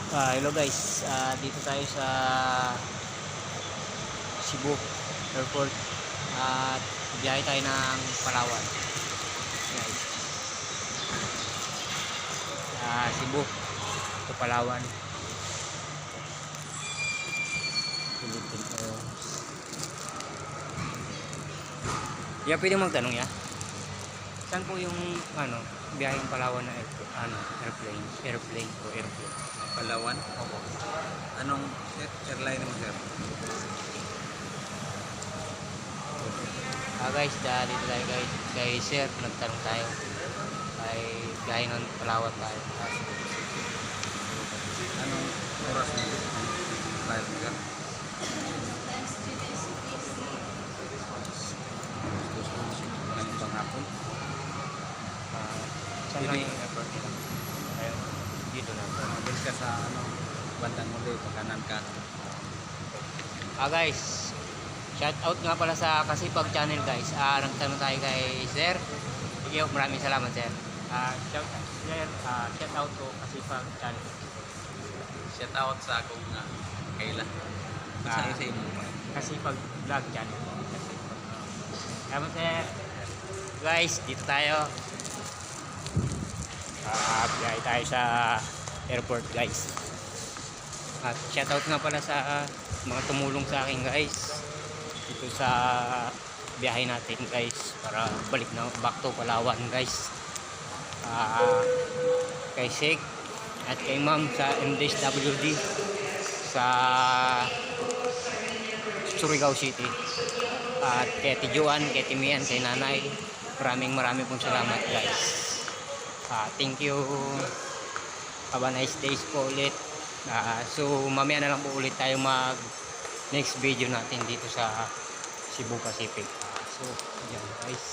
Hello guys, dito tayo sa Cebu Airport at biyahe tayo ng Palawan guys. Cebu to Palawan. Philippine Airlines. Pwede magtanong ya. Saan po yung biyaheng Palawan na airplane? Palawan? Opo. Anong airline mo, sir? Guys, dito tayo guys. Kay sir, nagtanong tayo. Ay biyahe ng Palawan tayo. Anong oras mo? Flight mo, sir? Anong panghapon? Saan lang yung airport nila? Ayun, dito na. Mabilis ka sa bandang muli, pagkanan ka. Guys, shout out nga pala sa Kasipag channel guys. Nagtanong tayo kay sir. Sige, maraming salamat sir. Shout out to Kasipag channel. Shout out sa akong Kayla. Sa isa mo. Kasipag vlog channel. Salamat sir. Guys, dito tayo. Biyahe tayo sa airport guys. At shoutout nga pala sa mga tumulong sa akin guys dito sa biyahe natin guys para balik na back to Palawan guys. Kay Sheikh at kay Ma'am sa MDSWD sa Surigao City at kay Tijuan, kay Timian, kay Nanay, maraming pong salamat guys. Thank you. Have a nice days po ulit. So mamaya na lang po ulit tayo mag next video natin dito sa Cebu Pacific. So yan guys,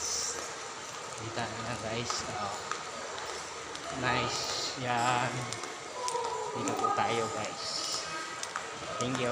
dito na guys. Nice yan, dito po tayo guys. Thank you.